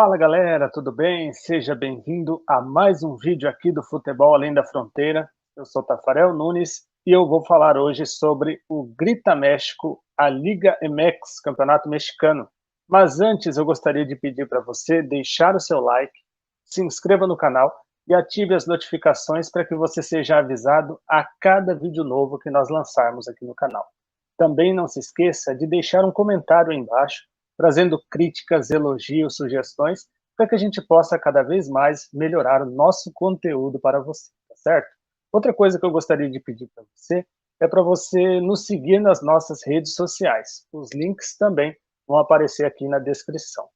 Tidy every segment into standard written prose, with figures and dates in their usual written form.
Fala galera, tudo bem? Seja bem-vindo a mais um vídeo aqui do Futebol Além da Fronteira. Eu sou Tafarel Nunes e eu vou falar hoje sobre o Grita México, a Liga MX, Campeonato Mexicano. Mas antes eu gostaria de pedir para você deixar o seu like, se inscreva no canal e ative as notificações para que você seja avisado a cada vídeo novo que nós lançarmos aqui no canal. Também não se esqueça de deixar um comentário aí embaixo trazendo críticas, elogios, sugestões, para que a gente possa cada vez mais melhorar o nosso conteúdo para você, tá certo? Outra coisa que eu gostaria de pedir para você é para você nos seguir nas nossas redes sociais. Os links também vão aparecer aqui na descrição,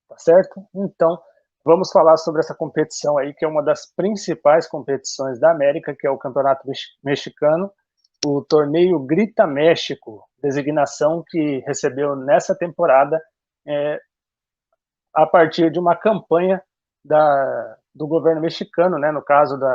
tá certo? Então, vamos falar sobre essa competição aí, que é uma das principais competições da América, que é o Campeonato Mexicano, o torneio Grita México, designação que recebeu nessa temporada a partir de uma campanha do governo mexicano, né, no caso do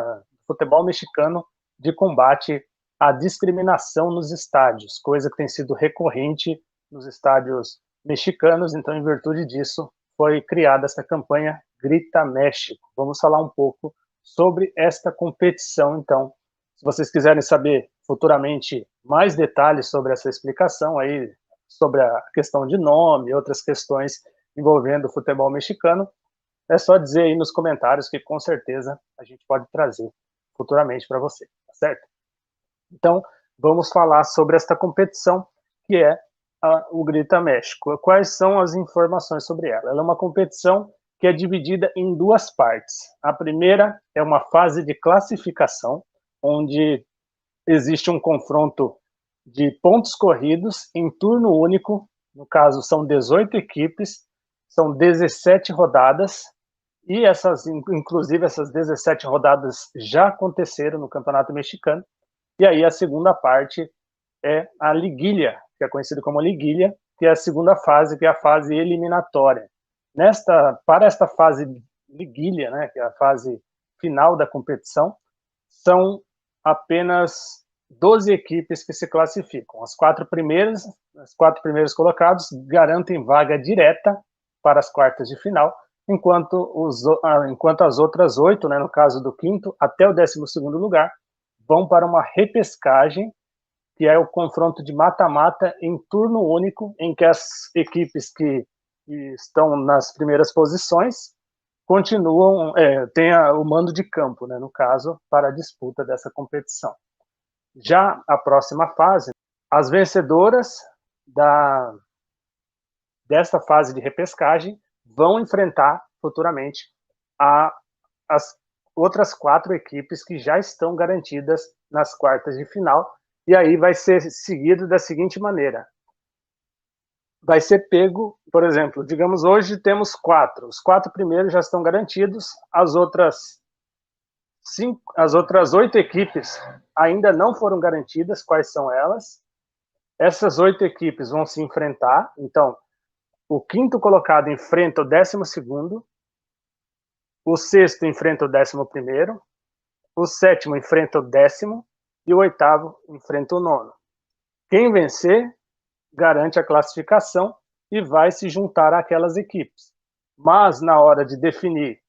futebol mexicano, de combate à discriminação nos estádios, coisa que tem sido recorrente nos estádios mexicanos. Então, em virtude disso, foi criada essa campanha Grita México. Vamos falar um pouco sobre esta competição, então. Se vocês quiserem saber futuramente mais detalhes sobre essa explicação, aí, sobre a questão de nome e outras questões envolvendo o futebol mexicano, é só dizer aí nos comentários que com certeza a gente pode trazer futuramente para você, tá certo? Então, vamos falar sobre esta competição que é o Grita México. Quais são as informações sobre ela? Ela é uma competição que é dividida em duas partes. A primeira é uma fase de classificação, onde existe um confronto de pontos corridos em turno único. No caso, são 18 equipes, são 17 rodadas, e inclusive essas 17 rodadas já aconteceram no Campeonato Mexicano. E aí a segunda parte é a liguilha, que é conhecida como liguilha, que é a segunda fase, que é a fase eliminatória. Para esta fase liguilha, né, que é a fase final da competição, são apenas 12 equipes que se classificam. Os quatro primeiros colocados garantem vaga direta para as quartas de final, enquanto as outras 8, né, no caso do quinto até o 12º lugar, vão para uma repescagem, que é o confronto de mata-mata em turno único, em que as equipes que estão nas primeiras posições continuam, tem o mando de campo, né, no caso, para a disputa dessa competição. Já a próxima fase, as vencedoras desta fase de repescagem vão enfrentar futuramente as outras 4 equipes que já estão garantidas nas quartas de final, e aí vai ser seguido da seguinte maneira: vai ser pego, por exemplo, digamos, hoje temos 4, os 4 primeiros já estão garantidos, as outras 8 equipes ainda não foram garantidas. Quais são elas? Essas 8 equipes vão se enfrentar, então o quinto colocado enfrenta o 12º, o sexto enfrenta o 11º, o sétimo enfrenta o 10º e o oitavo enfrenta o 9º. Quem vencer garante a classificação e vai se juntar àquelas equipes. Mas na hora de definir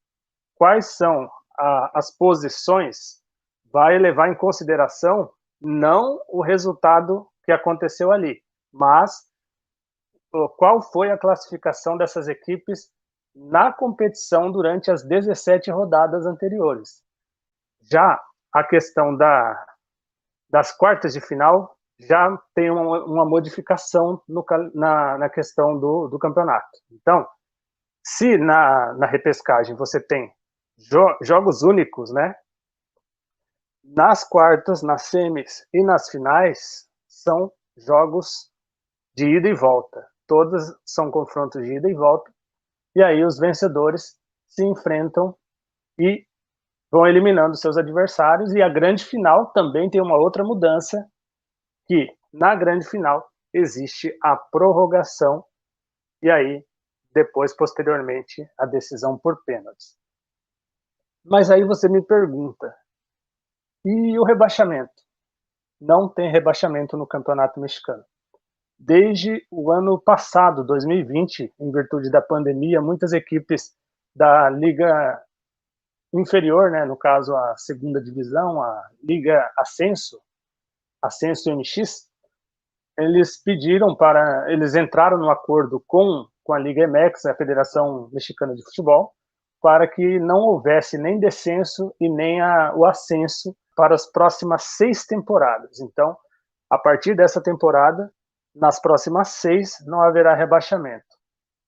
quais são as posições, vai levar em consideração não o resultado que aconteceu ali, mas qual foi a classificação dessas equipes na competição durante as 17 rodadas anteriores. Já a questão das quartas de final já tem uma modificação na questão do campeonato. Então, se na repescagem você tem jogos únicos, né? Nas quartas, nas semis e nas finais são jogos de ida e volta. Todas são confrontos de ida e volta. E aí os vencedores se enfrentam e vão eliminando seus adversários. E a grande final também tem uma outra mudança, que na grande final existe a prorrogação e aí depois, posteriormente, a decisão por pênaltis. Mas aí você me pergunta, e o rebaixamento? Não tem rebaixamento no Campeonato Mexicano. desde o ano passado, 2020, em virtude da pandemia, muitas equipes da Liga Inferior, né, no caso a segunda divisão, a Liga Ascenso, Ascenso MX, eles entraram no acordo com a Liga MX, a Federação Mexicana de Futebol, para que não houvesse nem descenso e nem o ascenso para as próximas 6 temporadas. Então, a partir dessa temporada, nas próximas 6, não haverá rebaixamento.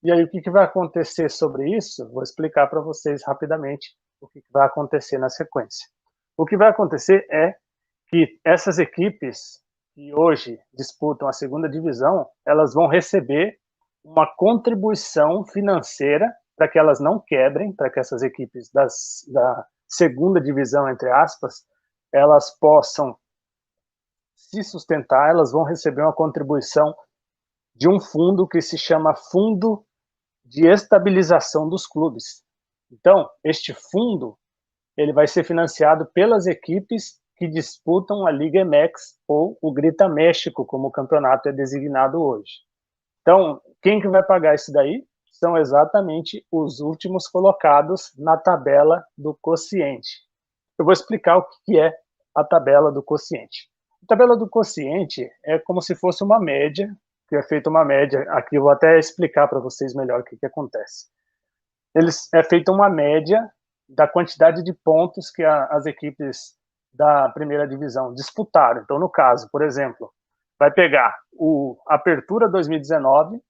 E aí, o que vai acontecer sobre isso? Vou explicar para vocês rapidamente o que vai acontecer na sequência. O que vai acontecer é que essas equipes que hoje disputam a segunda divisão, elas vão receber uma contribuição financeira para que elas não quebrem, para que essas equipes da segunda divisão, entre aspas, elas possam se sustentar, elas vão receber uma contribuição de um fundo que se chama Fundo de Estabilização dos Clubes. Então, este fundo ele vai ser financiado pelas equipes que disputam a Liga MX ou o Grita México, como o campeonato é designado hoje. Então, quem que vai pagar isso daí? São exatamente os últimos colocados na tabela do quociente. Eu vou explicar o que é a tabela do quociente. A tabela do quociente é como se fosse uma média, que é feita uma média, aqui eu vou até explicar para vocês melhor o que acontece. É feita uma média da quantidade de pontos que as equipes da primeira divisão disputaram. Então, no caso, por exemplo, vai pegar o Apertura 2019,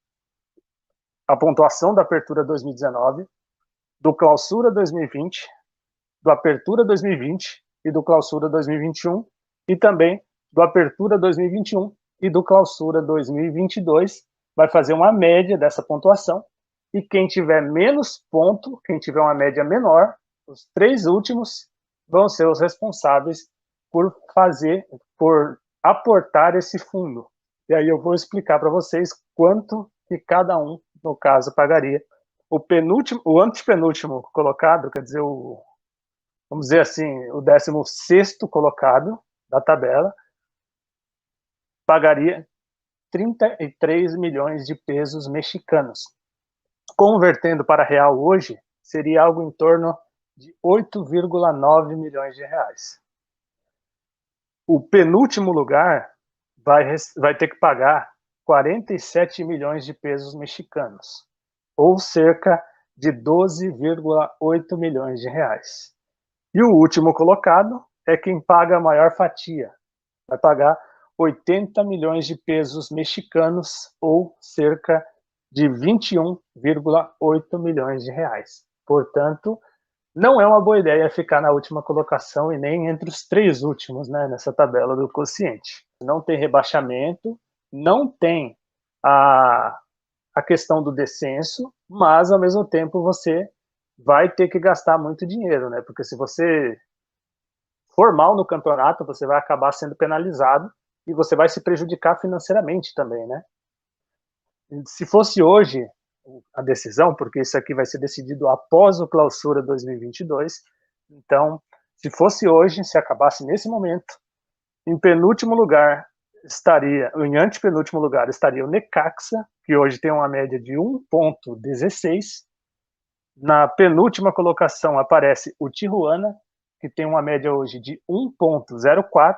a pontuação da Apertura 2019, do Clausura 2020, do Apertura 2020 e do Clausura 2021, e também do Apertura 2021 e do Clausura 2022, vai fazer uma média dessa pontuação, e quem tiver menos ponto, quem tiver uma média menor, os 3 últimos vão ser os responsáveis por aportar esse fundo. E aí eu vou explicar para vocês quanto que cada um, no caso, pagaria. O antepenúltimo colocado, quer dizer, vamos dizer assim, o 16º colocado da tabela, pagaria 33 milhões de pesos mexicanos. Convertendo para real hoje, seria algo em torno de 8,9 milhões de reais. O penúltimo lugar vai ter que pagar 47 milhões de pesos mexicanos, ou cerca de 12,8 milhões de reais. E o último colocado é quem paga a maior fatia, vai pagar 80 milhões de pesos mexicanos, ou cerca de 21,8 milhões de reais. Portanto, não é uma boa ideia ficar na última colocação e nem entre os 3 últimos, né, nessa tabela do quociente. Não tem rebaixamento, não tem a questão do descenso, mas ao mesmo tempo você vai ter que gastar muito dinheiro, né? Porque se você for mal no campeonato, você vai acabar sendo penalizado e você vai se prejudicar financeiramente também, né? Se fosse hoje a decisão, porque isso aqui vai ser decidido após o Clausura 2022, então, se fosse hoje, se acabasse nesse momento, em penúltimo lugar em antepenúltimo lugar estaria o Necaxa, que hoje tem uma média de 1,16. Na penúltima colocação aparece o Tijuana, que tem uma média hoje de 1,04.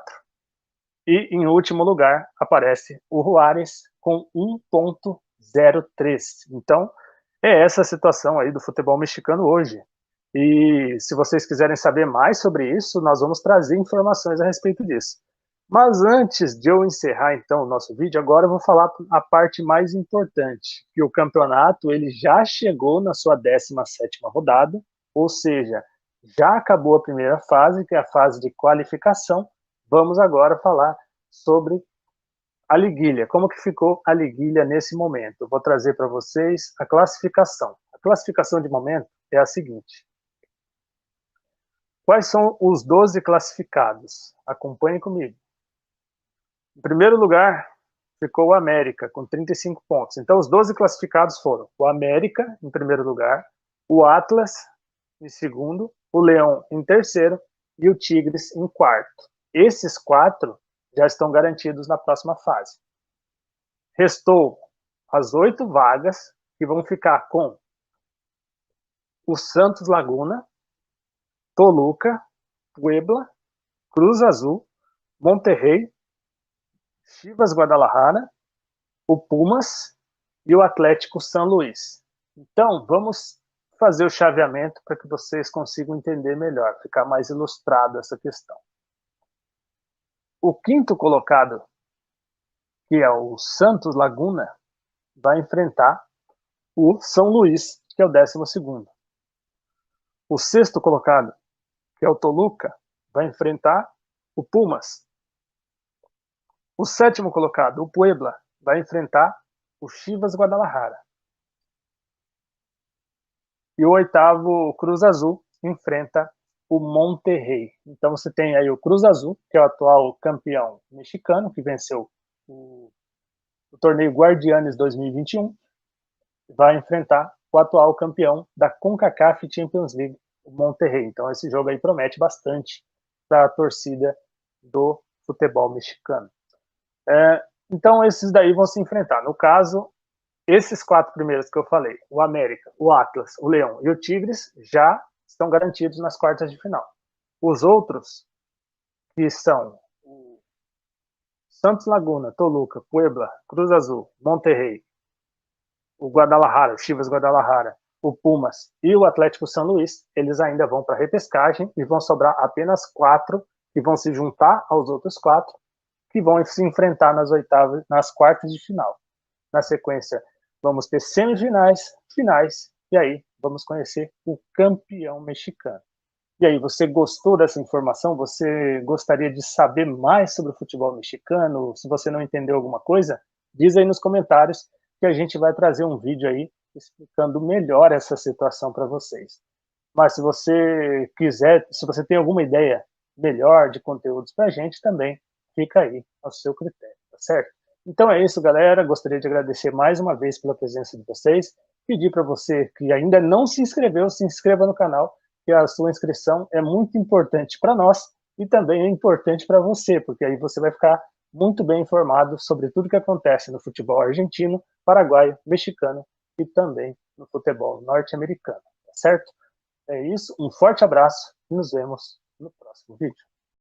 E em último lugar aparece o Juárez com 1,03. Então, é essa a situação aí do futebol mexicano hoje. E se vocês quiserem saber mais sobre isso, nós vamos trazer informações a respeito disso. Mas antes de eu encerrar então o nosso vídeo, agora eu vou falar a parte mais importante, que o campeonato ele já chegou na sua 17ª rodada, ou seja, já acabou a primeira fase, que é a fase de qualificação. Vamos agora falar sobre a liguilha. Como que ficou a liguilha nesse momento? Eu vou trazer para vocês a classificação. A classificação de momento é a seguinte. Quais são os 12 classificados? Acompanhem comigo. Em primeiro lugar, ficou o América, com 35 pontos. Então, os 12 classificados foram o América, em primeiro lugar, o Atlas, em segundo, o Leão, em terceiro, e o Tigres, em quarto. Esses 4 já estão garantidos na próxima fase. restou as 8 vagas, que vão ficar com o Santos Laguna, Toluca, Puebla, Cruz Azul, Monterrey, Chivas Guadalajara, o Pumas e o Atlético São Luís. Então, vamos fazer o chaveamento para que vocês consigam entender melhor, ficar mais ilustrado essa questão. O quinto colocado, que é o Santos Laguna, vai enfrentar o São Luís, que é o 12º. O sexto colocado, que é o Toluca, vai enfrentar o Pumas. O sétimo colocado, o Puebla, vai enfrentar o Chivas Guadalajara. E o oitavo, o Cruz Azul, enfrenta o Monterrey. Então você tem aí o Cruz Azul, que é o atual campeão mexicano, que venceu o torneio Guardianes 2021, vai enfrentar o atual campeão da CONCACAF Champions League, o Monterrey. Então esse jogo aí promete bastante para a torcida do futebol mexicano. Então esses daí vão se enfrentar. No caso, esses 4 primeiros que eu falei, o América, o Atlas, o Leão e o Tigres, já estão garantidos nas quartas de final. Os outros, que são o Santos Laguna, Toluca, Puebla, Cruz Azul, Monterrey, o Guadalajara, o Chivas Guadalajara, o Pumas e o Atlético São Luís, eles ainda vão para a repescagem e vão sobrar apenas 4 que vão se juntar aos outros 4 que vão se enfrentar nas quartas de final. Na sequência, vamos ter semifinais, finais, e aí vamos conhecer o campeão mexicano. E aí, você gostou dessa informação? Você gostaria de saber mais sobre o futebol mexicano? Se você não entendeu alguma coisa, diz aí nos comentários que a gente vai trazer um vídeo aí explicando melhor essa situação para vocês. Mas se você quiser, se você tem alguma ideia melhor de conteúdos para a gente também, fica aí ao seu critério, tá certo? Então é isso, galera. Gostaria de agradecer mais uma vez pela presença de vocês. Pedir para você que ainda não se inscreveu, se inscreva no canal, que a sua inscrição é muito importante para nós e também é importante para você, porque aí você vai ficar muito bem informado sobre tudo que acontece no futebol argentino, paraguaio, mexicano e também no futebol norte-americano, tá certo? É isso, um forte abraço e nos vemos no próximo vídeo.